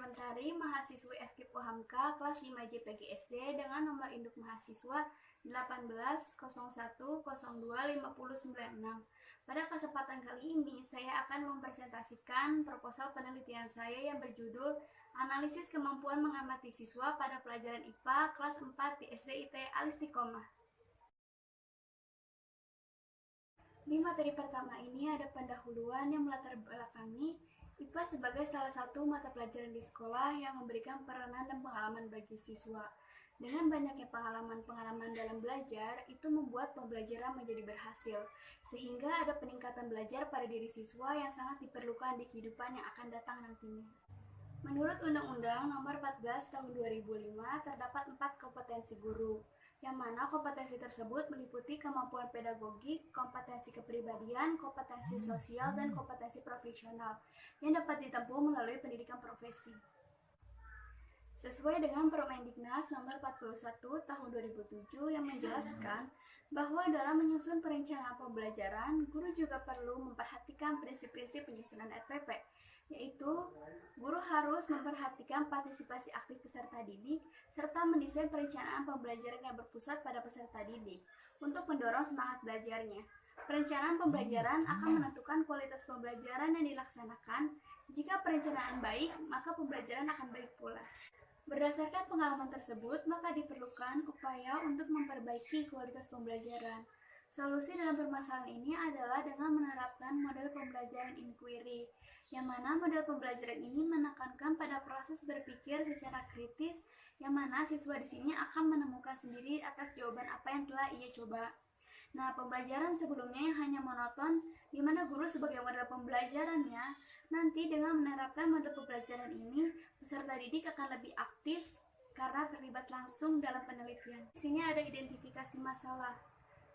Mentari mahasiswi FKIP UHAMKA kelas 5 JPG SD dengan nomor induk mahasiswa 1801025096. Pada kesempatan kali ini saya akan mempresentasikan proposal penelitian saya yang berjudul Analisis Kemampuan Mengamati Siswa pada Pelajaran IPA kelas 4 di SD IT Al-Istiqomah. Di materi pertama ini ada pendahuluan yang melatar belakangi IPA sebagai salah satu mata pelajaran di sekolah yang memberikan peranan dan pengalaman bagi siswa. Dengan banyaknya pengalaman-pengalaman dalam belajar, itu membuat pembelajaran menjadi berhasil, sehingga ada peningkatan belajar pada diri siswa yang sangat diperlukan di kehidupan yang akan datang nantinya. Menurut Undang-Undang Nomor 14 Tahun 2005, terdapat 4 kompetensi guru, yang mana kompetensi tersebut meliputi kemampuan pedagogik, kompetensi kepribadian, kompetensi sosial, dan kompetensi profesional yang dapat ditempuh melalui pendidikan profesi. Sesuai dengan Permendiknas Nomor 41 Tahun 2007 yang menjelaskan bahwa dalam menyusun perencanaan pembelajaran, guru juga perlu memperhatikan prinsip-prinsip penyusunan RPP, yaitu guru harus memperhatikan partisipasi aktif peserta didik serta mendesain perencanaan pembelajaran yang berpusat pada peserta didik untuk mendorong semangat belajarnya. Perencanaan pembelajaran akan menentukan kualitas pembelajaran yang dilaksanakan. Jika perencanaan baik, maka pembelajaran akan baik pula. Berdasarkan pengalaman tersebut, maka diperlukan upaya untuk memperbaiki kualitas pembelajaran. Solusi dalam permasalahan ini adalah dengan menerapkan model pembelajaran inquiry, yang mana model pembelajaran ini menekankan pada proses berpikir secara kritis, yang mana siswa di sini akan menemukan sendiri atas jawaban apa yang telah ia coba. Nah, pembelajaran sebelumnya yang hanya monoton, di mana guru sebagai model pembelajarannya, nanti dengan menerapkan model pembelajaran ini, peserta didik akan lebih aktif karena terlibat langsung dalam penelitian. Di sini ada identifikasi masalah.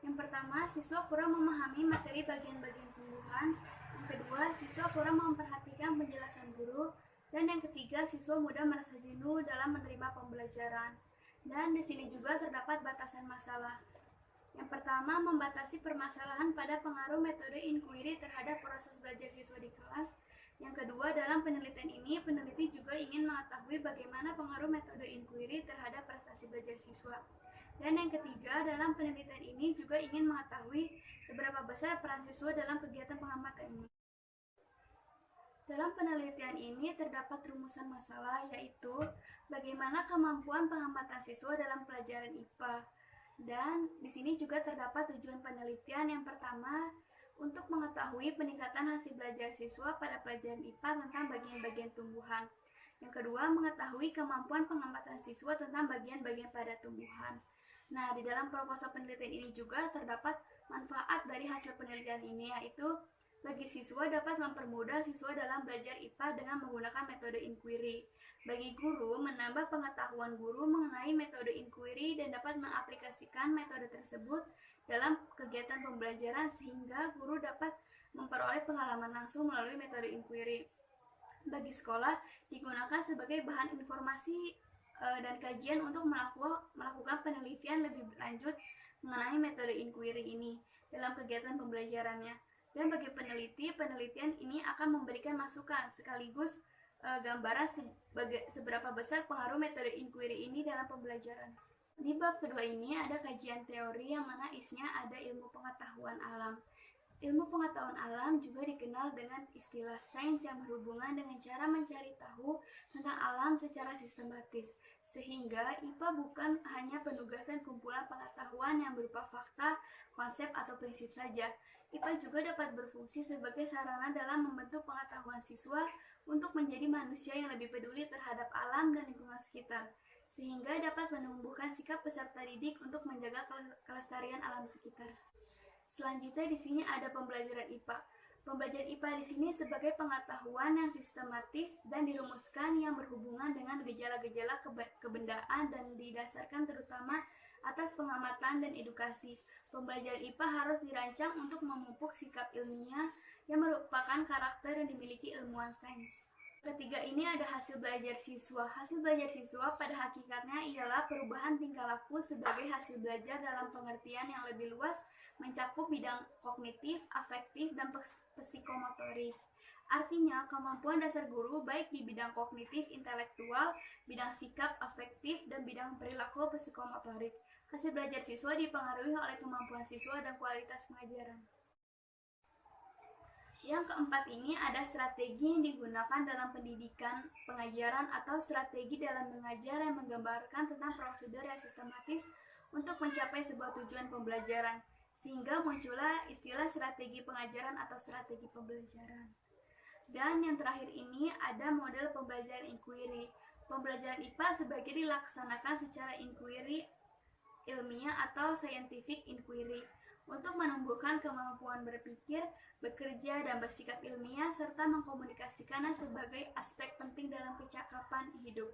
Yang pertama, siswa kurang memahami materi bagian-bagian tumbuhan. Yang kedua, siswa kurang memperhatikan penjelasan guru. Dan yang ketiga, siswa mudah merasa jenuh dalam menerima pembelajaran. Dan di sini juga terdapat batasan masalah. Yang pertama, membatasi permasalahan pada pengaruh metode inquiry terhadap proses belajar siswa di kelas. Yang kedua, dalam penelitian ini, peneliti juga ingin mengetahui bagaimana pengaruh metode inquiry terhadap prestasi belajar siswa. Dan yang ketiga, dalam penelitian ini juga ingin mengetahui seberapa besar peran siswa dalam kegiatan pengamatan ini. Dalam penelitian ini terdapat rumusan masalah, yaitu bagaimana kemampuan pengamatan siswa dalam pelajaran IPA. Dan di sini juga terdapat tujuan penelitian. Yang pertama, untuk mengetahui peningkatan hasil belajar siswa pada pelajaran IPA tentang bagian-bagian tumbuhan. Yang kedua, mengetahui kemampuan pengamatan siswa tentang bagian-bagian pada tumbuhan. Nah, di dalam proposal penelitian ini juga terdapat manfaat dari hasil penelitian ini, yaitu bagi siswa dapat mempermudah siswa dalam belajar IPA dengan menggunakan metode inquiry. Bagi guru, menambah pengetahuan guru mengenai metode inquiry dan dapat mengaplikasikan metode tersebut dalam kegiatan pembelajaran sehingga guru dapat memperoleh pengalaman langsung melalui metode inquiry. Bagi sekolah, digunakan sebagai bahan informasi dan kajian untuk melakukan penelitian lebih lanjut mengenai metode inquiry ini dalam kegiatan pembelajarannya. Dan bagi peneliti, penelitian ini akan memberikan masukan sekaligus gambaran seberapa besar pengaruh metode inquiry ini dalam pembelajaran. Di bab kedua ini ada kajian teori yang mana isinya ada ilmu pengetahuan alam. Ilmu pengetahuan alam juga dikenal dengan istilah sains yang berhubungan dengan cara mencari tahu tentang alam secara sistematis, sehingga IPA bukan hanya penugasan kumpulan pengetahuan yang berupa fakta, konsep, atau prinsip saja. IPA juga dapat berfungsi sebagai sarana dalam membentuk pengetahuan siswa untuk menjadi manusia yang lebih peduli terhadap alam dan lingkungan sekitar, sehingga dapat menumbuhkan sikap peserta didik untuk menjaga kelestarian alam sekitar. Selanjutnya di sini ada pembelajaran IPA. Pembelajaran IPA di sini sebagai pengetahuan yang sistematis dan dirumuskan yang berhubungan dengan gejala-gejala kebendaan dan didasarkan terutama atas pengamatan dan edukasi. Pembelajaran IPA harus dirancang untuk memupuk sikap ilmiah yang merupakan karakter yang dimiliki ilmuwan sains. Ketiga ini ada hasil belajar siswa. Hasil belajar siswa pada hakikatnya ialah perubahan tingkah laku sebagai hasil belajar dalam pengertian yang lebih luas mencakup bidang kognitif, afektif, dan psikomotorik. Artinya, kemampuan dasar guru baik di bidang kognitif, intelektual, bidang sikap, afektif, dan bidang perilaku psikomotorik. Hasil belajar siswa dipengaruhi oleh kemampuan siswa dan kualitas pengajaran. Yang keempat ini ada strategi yang digunakan dalam pendidikan, pengajaran, atau strategi dalam mengajar yang menggambarkan tentang prosedur yang sistematis untuk mencapai sebuah tujuan pembelajaran, sehingga muncullah istilah strategi pengajaran atau strategi pembelajaran. Dan yang terakhir ini ada model pembelajaran inquiry. Pembelajaran IPA sebagai dilaksanakan secara inquiry ilmiah atau scientific inquiry untuk menumbuhkan kemampuan berpikir, bekerja, dan bersikap ilmiah serta mengkomunikasikannya sebagai aspek penting dalam kecakapan hidup.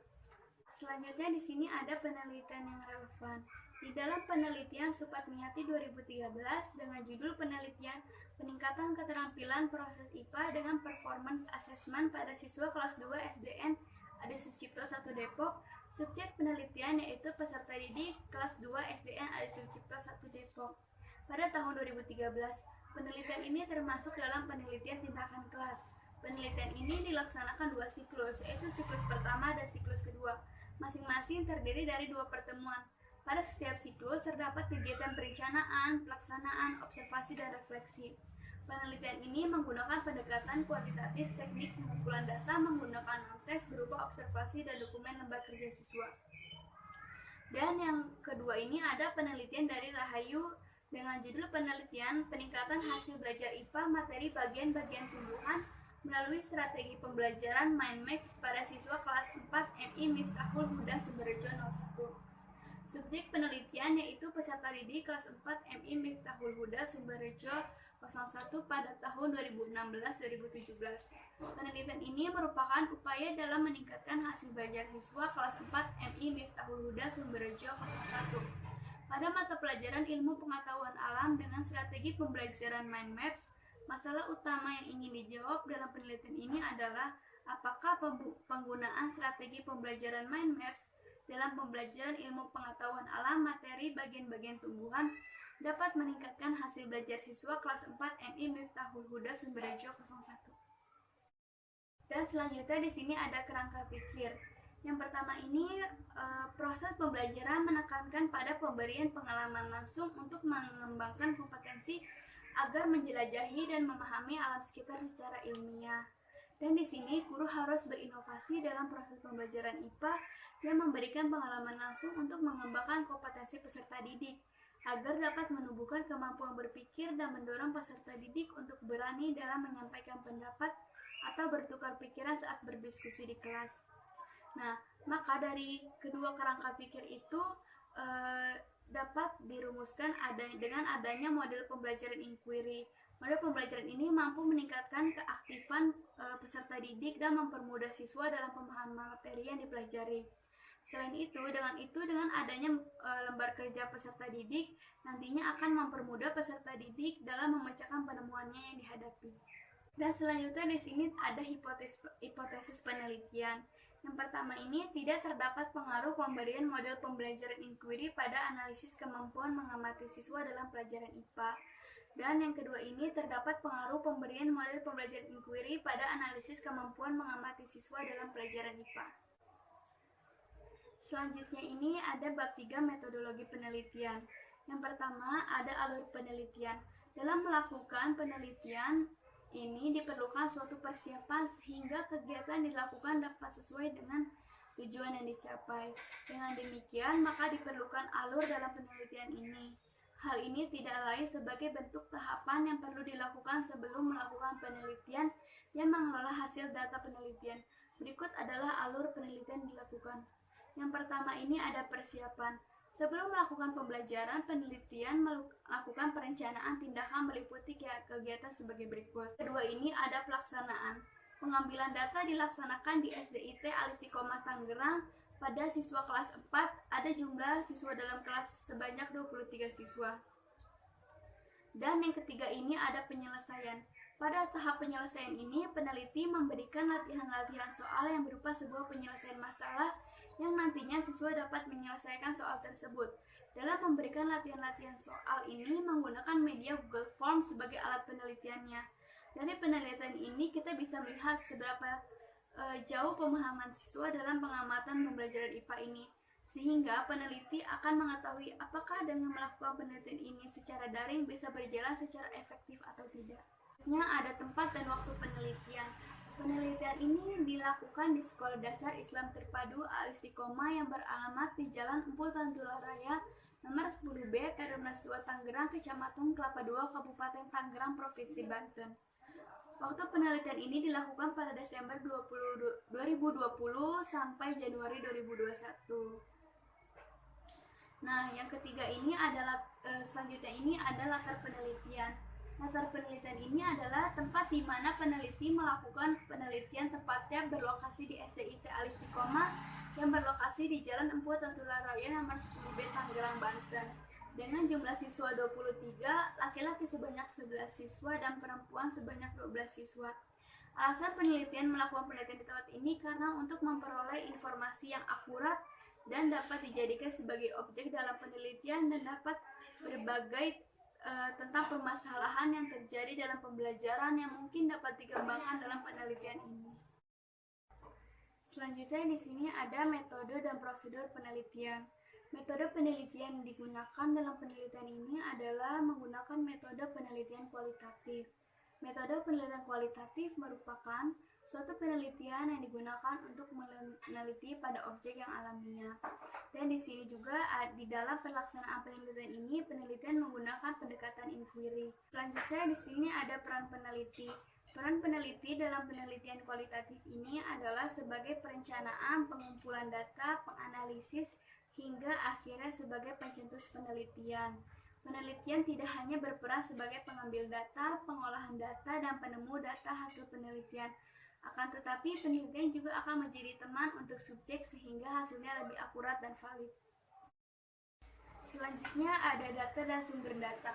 Selanjutnya di sini ada penelitian yang relevan. Di dalam penelitian Supatmiati 2013 dengan judul penelitian peningkatan keterampilan proses IPA dengan performance assessment pada siswa kelas 2 SDN Adi Sucipto 1 Depok, subjek penelitian yaitu peserta didik kelas 2 SDN Adi Sucipto 1 Depok. Pada tahun 2013, penelitian ini termasuk dalam penelitian tindakan kelas. Penelitian ini dilaksanakan 2 siklus, yaitu siklus pertama dan siklus kedua. Masing-masing terdiri dari 2 pertemuan. Pada setiap siklus terdapat kegiatan perencanaan, pelaksanaan, observasi, dan refleksi. Penelitian ini menggunakan pendekatan kuantitatif teknik pengumpulan data menggunakan non-teks berupa observasi dan dokumen lembar kerja siswa. Dan yang kedua ini ada penelitian dari Rahayu dengan judul penelitian peningkatan hasil belajar IPA materi bagian-bagian tumbuhan melalui strategi pembelajaran mind maps pada siswa kelas 4 MI Miftahul Huda Sumberjo 01. Subjek penelitian yaitu peserta didik kelas 4 MI Miftahul Huda Sumberjo 01 pada tahun 2016-2017. Penelitian ini merupakan upaya dalam meningkatkan hasil belajar siswa kelas 4 MI Miftahul Huda Sumberjo 01 pada mata pelajaran ilmu pengetahuan alam dengan strategi pembelajaran mind maps. Masalah utama yang ingin dijawab dalam penelitian ini adalah apakah penggunaan strategi pembelajaran mind maps dalam pembelajaran ilmu pengetahuan alam materi bagian-bagian tumbuhan dapat meningkatkan hasil belajar siswa kelas 4 MI Miftahul Huda Sumberjo 01. Dan selanjutnya di sini ada kerangka pikir. Yang pertama ini proses pembelajaran menekankan pada pemberian pengalaman langsung untuk mengembangkan kompetensi agar menjelajahi dan memahami alam sekitar secara ilmiah. Dan di sini guru harus berinovasi dalam proses pembelajaran IPA yang memberikan pengalaman langsung untuk mengembangkan kompetensi peserta didik agar dapat menumbuhkan kemampuan berpikir dan mendorong peserta didik untuk berani dalam menyampaikan pendapat atau bertukar pikiran saat berdiskusi di kelas. Nah, maka dari kedua kerangka pikir itu dapat dirumuskan dengan adanya model pembelajaran inquiry. Model pembelajaran ini mampu meningkatkan keaktifan peserta didik dan mempermudah siswa dalam pemahaman materi yang dipelajari. Selain itu, dengan adanya lembar kerja peserta didik nantinya akan mempermudah peserta didik dalam memecahkan penemuannya yang dihadapi. Dan selanjutnya di sini ada hipotesis penelitian. Yang pertama ini tidak terdapat pengaruh pemberian model pembelajaran inquiry pada analisis kemampuan mengamati siswa dalam pelajaran IPA. Dan yang kedua ini terdapat pengaruh pemberian model pembelajaran inquiry pada analisis kemampuan mengamati siswa dalam pelajaran IPA. Selanjutnya ini ada bab 3 metodologi penelitian. Yang pertama ada alur penelitian. Dalam melakukan penelitian ini diperlukan suatu persiapan sehingga kegiatan dilakukan dapat sesuai dengan tujuan yang dicapai. Dengan demikian, maka diperlukan alur dalam penelitian ini. Hal ini tidak lain sebagai bentuk tahapan yang perlu dilakukan sebelum melakukan penelitian yang mengelola hasil data penelitian. Berikut adalah alur penelitian dilakukan. Yang pertama ini ada persiapan. Sebelum melakukan pembelajaran, penelitian melakukan perencanaan tindakan meliputi kegiatan sebagai berikut. Kedua ini ada pelaksanaan. Pengambilan data dilaksanakan di SDIT Alistiqomah Tangerang pada siswa kelas 4, ada jumlah siswa dalam kelas sebanyak 23 siswa. Dan yang ketiga ini ada penyelesaian. Pada tahap penyelesaian ini, peneliti memberikan latihan-latihan soal yang berupa sebuah penyelesaian masalah yang nantinya siswa dapat menyelesaikan soal tersebut. Dalam memberikan latihan-latihan soal ini menggunakan media Google Form sebagai alat penelitiannya. Dari penelitian ini kita bisa melihat seberapa jauh pemahaman siswa dalam pengamatan pembelajaran IPA ini, sehingga peneliti akan mengetahui apakah dengan melakukan penelitian ini secara daring bisa berjalan secara efektif atau tidak. Ada tempat dan waktu penelitian. Penelitian ini dilakukan di Sekolah Dasar Islam Terpadu Al-Istiqomah yang beralamat di Jalan Empu Tantula Raya nomor 10B RW 2 Tangerang, Kecamatan Kelapa II, Kabupaten Tangerang, Provinsi Banten. Waktu penelitian ini dilakukan pada Desember 2020 sampai Januari 2021. Nah, yang ketiga ini adalah selanjutnya ini adalah latar penelitian. Latar penelitian ini adalah tempat di mana peneliti melakukan penelitian, tepatnya berlokasi di SDIT Al-Istiqomah yang berlokasi di Jalan Empu Tantula Raya nomor 10B Tangerang, Banten. Dengan jumlah siswa 23, laki-laki sebanyak 11 siswa dan perempuan sebanyak 12 siswa. Alasan penelitian melakukan penelitian di tempat ini karena untuk memperoleh informasi yang akurat dan dapat dijadikan sebagai objek dalam penelitian dan dapat berbagai tentang permasalahan yang terjadi dalam pembelajaran yang mungkin dapat dikembangkan dalam penelitian ini. Selanjutnya di sini ada metode dan prosedur penelitian. Metode penelitian yang digunakan dalam penelitian ini adalah menggunakan metode penelitian kualitatif. Metode penelitian kualitatif merupakan suatu penelitian yang digunakan untuk meneliti pada objek yang alamiah. Dan di sini juga di dalam pelaksanaan penelitian ini, penelitian menggunakan pendekatan inquiry. Selanjutnya di sini ada peran peneliti. Peran peneliti dalam penelitian kualitatif ini adalah sebagai perencanaan, pengumpulan data, penganalisis, hingga akhirnya sebagai pencetus penelitian. Penelitian tidak hanya berperan sebagai pengambil data, pengolahan data, dan penemu data hasil penelitian. Akan tetapi, penelitian juga akan menjadi teman untuk subjek sehingga hasilnya lebih akurat dan valid. Selanjutnya ada data dan sumber data.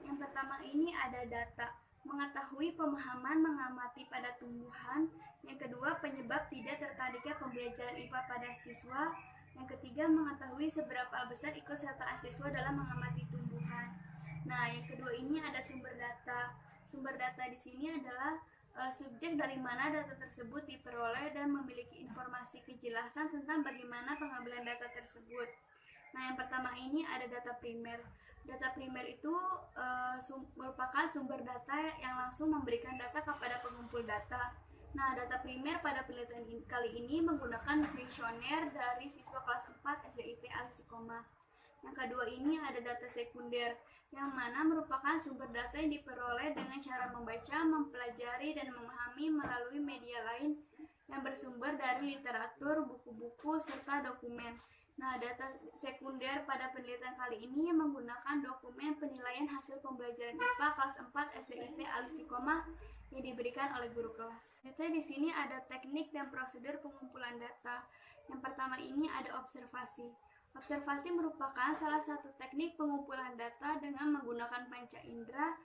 Yang pertama ini ada data, mengetahui pemahaman mengamati pada tumbuhan. Yang kedua, penyebab tidak tertariknya pembelajaran IPA pada siswa. Yang ketiga, mengetahui seberapa besar ikutsertaan siswa dalam mengamati tumbuhan. Nah, yang kedua ini ada sumber data. Sumber data di sini adalah subjek dari mana data tersebut diperoleh dan memiliki informasi kejelasan tentang bagaimana pengambilan data tersebut. Nah, yang pertama ini ada data primer. Data primer itu merupakan sumber data yang langsung memberikan data kepada pengumpul data. Nah, data primer pada penelitian kali ini menggunakan kuesioner dari siswa kelas 4 SDIT Al-Istiqomah. Yang kedua ini ada data sekunder, yang mana merupakan sumber data yang diperoleh dengan cara membaca, mempelajari, dan memahami melalui media lain yang bersumber dari literatur, buku-buku, serta dokumen. Nah, data sekunder pada penelitian kali ini menggunakan dokumen penilaian hasil pembelajaran IPA kelas 4 SDIT Al-Istiqomah yang diberikan oleh guru kelas. Jadi di sini ada teknik dan prosedur pengumpulan data. Yang pertama ini ada observasi. Observasi merupakan salah satu teknik pengumpulan data dengan menggunakan panca indera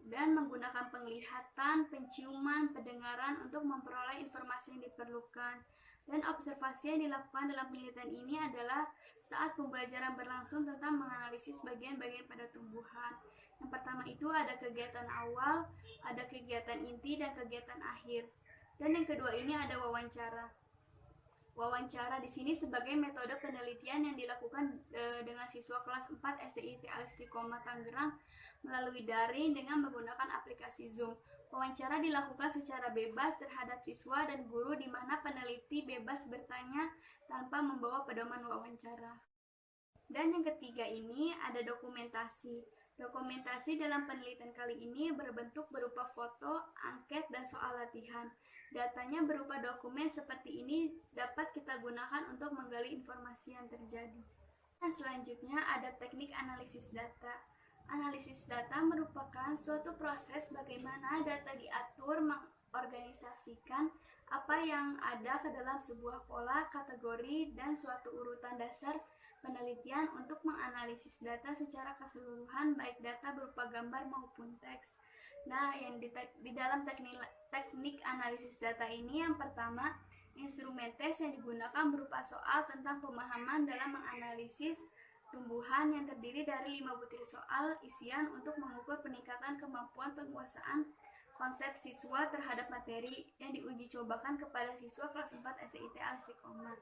dan menggunakan penglihatan, penciuman, pendengaran untuk memperoleh informasi yang diperlukan. Dan observasi yang dilakukan dalam penelitian ini adalah saat pembelajaran berlangsung tentang menganalisis bagian-bagian pada tumbuhan. Yang pertama itu ada kegiatan awal, ada kegiatan inti, dan kegiatan akhir. Dan yang kedua ini ada wawancara. Wawancara di sini sebagai metode penelitian yang dilakukan dengan siswa kelas 4 SDIT Al-Istiqomah Tangerang melalui daring dengan menggunakan aplikasi Zoom. Wawancara dilakukan secara bebas terhadap siswa dan guru di mana peneliti bebas bertanya tanpa membawa pedoman wawancara. Dan yang ketiga ini ada dokumentasi. Dokumentasi dalam penelitian kali ini berbentuk berupa foto, angket, dan soal latihan. Datanya berupa dokumen seperti ini dapat kita gunakan untuk menggali informasi yang terjadi. Dan selanjutnya ada teknik analisis data. Analisis data merupakan suatu proses bagaimana data diatur, mengorganisasikan apa yang ada ke dalam sebuah pola, kategori, dan suatu urutan dasar penelitian untuk menganalisis data secara keseluruhan, baik data berupa gambar maupun teks. Nah, yang di dalam teknik analisis data ini, yang pertama, instrumen tes yang digunakan berupa soal tentang pemahaman dalam menganalisis tumbuhan yang terdiri dari 5 butir soal isian untuk mengukur peningkatan kemampuan penguasaan konsep siswa terhadap materi yang diuji cobakan kepada siswa kelas 4 SDIT Al-Istiqomah.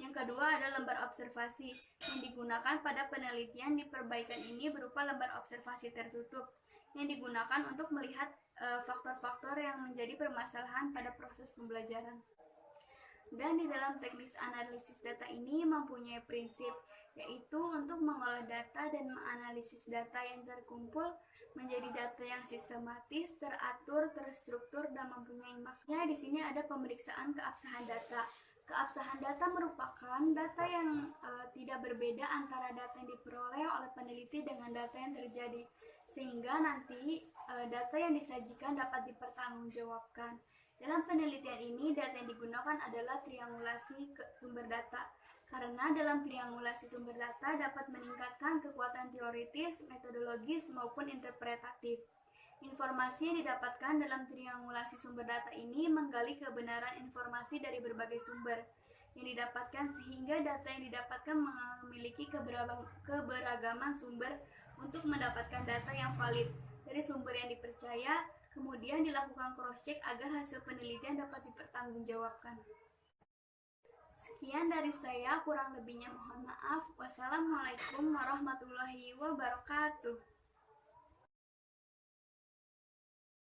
Yang kedua ada lembar observasi yang digunakan pada penelitian di perbaikan ini berupa lembar observasi tertutup yang digunakan untuk melihat faktor-faktor yang menjadi permasalahan pada proses pembelajaran. Dan di dalam teknis analisis data ini mempunyai prinsip, yaitu untuk mengolah data dan menganalisis data yang terkumpul menjadi data yang sistematis, teratur, terstruktur, dan mempunyai makna. Di sini ada pemeriksaan keabsahan data. Keabsahan data merupakan data yang tidak berbeda antara data yang diperoleh oleh peneliti dengan data yang terjadi, sehingga nanti data yang disajikan dapat dipertanggungjawabkan. Dalam penelitian ini, data yang digunakan adalah triangulasi sumber data, karena dalam triangulasi sumber data dapat meningkatkan kekuatan teoritis, metodologis, maupun interpretatif. Informasi yang didapatkan dalam triangulasi sumber data ini menggali kebenaran informasi dari berbagai sumber yang didapatkan, sehingga data yang didapatkan memiliki keberagaman sumber untuk mendapatkan data yang valid dari sumber yang dipercaya. Kemudian dilakukan cross-check agar hasil penelitian dapat dipertanggungjawabkan. Sekian dari saya, kurang lebihnya mohon maaf. Wassalamualaikum warahmatullahi wabarakatuh.